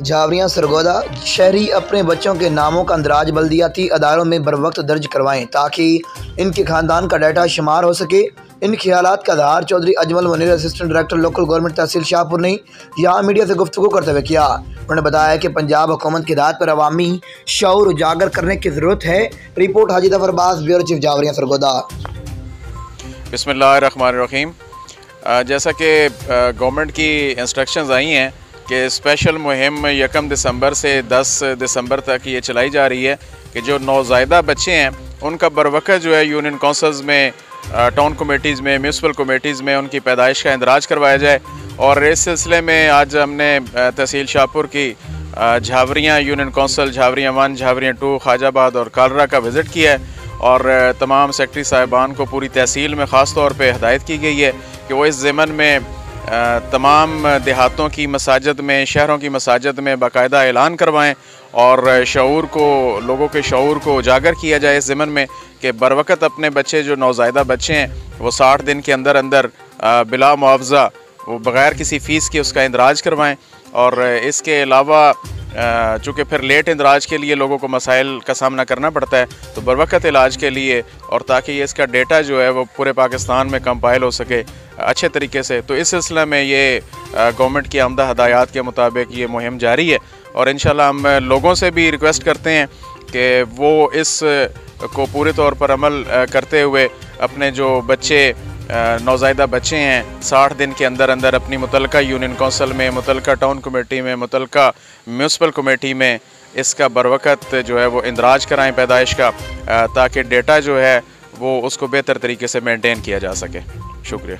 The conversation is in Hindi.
झावरियाँ सरगोदा शहरी अपने बच्चों के नामों का अंदराज बल्दियाती अदारों में बरवक्त दर्ज करवाएं ताकि इनके खानदान का डाटा शुमार हो सके। इन ख्यालात का इज़हार Chaudhry Ajmal Munir assistant director local government tehsil Shahpur ने यहाँ मीडिया से गुफ्तगू करते हुए किया। उन्होंने बताया कि पंजाब हुकूमत की हिदायत पर अवामी शऊर उजागर करने की ज़रूरत है। रिपोर्ट हाजी ज़फर अब्बास, ब्यूरो चीफ झावरियाँ सरगोदा। बिस्मिल्लाहिर्रहमानिर्रहीम। जैसा कि गवर्नमेंट की इंस्ट्रक्शंस आई हैं कि स्पेशल मुहिम 1 दिसंबर से 10 दिसंबर तक ये चलाई जा रही है कि जो नौज़ायदा बच्चे हैं उनका बरवक़्त जो है यूनियन काउंसिल्स में, टाउन कमेटीज़ में, म्यूनसिपल कमेटीज़ में उनकी पैदाइश का इंदराज करवाया जाए। और इस सिलसिले में आज हमने तहसील शाहपुर की झावरियाँ यूनियन काउंसिल, झावरियाँ 1, झावरियाँ 2, ख्वाजाबाद और कालरा का विज़िट किया है और तमाम सेक्रेटरी साहिबान को पूरी तहसील में ख़ास तौर पे हिदायत की गई है कि वो इस ज़मन में तमाम देहातों की मसाजिद में, शहरों की मसाजिद में बाकायदा ऐलान करवाएं और शऊर को, लोगों के शऊर को उजागर किया जाए इस ज़मन में कि बरवक़्त अपने बच्चे जो नौज़ायदा बच्चे हैं वो 60 दिन के अंदर अंदर बिला मुआवजा, वो बग़ैर किसी फ़ीस के उसका इंदराज करवाएं। और इसके अलावा चूँकि फिर लेट इंदराज के लिए लोगों को मसाइल का सामना करना पड़ता है, तो बरवक़्त इलाज के लिए और ताकि इसका डेटा जो है वो पूरे पाकिस्तान में कंपाइल हो सके अच्छे तरीके से, तो इस सिलसिले में ये गवर्नमेंट की आमदा हदायत के मुताबिक ये मुहिम जारी है। और इंशाल्लाह हम लोगों से भी रिक्वेस्ट करते हैं कि वो इस को पूरे तौर पर अमल करते हुए अपने जो बच्चे नौज़ायदा बच्चे हैं 60 दिन के अंदर अंदर अपनी मुतलका यूनियन काउंसिल में, मुतलका टाउन कमेटी में, मुतलका म्यूनसिपल कमेटी में इसका बरवक़्त जो है वो इंदराज कराएं पैदाइश का, ताकि डेटा जो है वो उसको बेहतर तरीके से मेंटेन किया जा सके। शुक्रिया।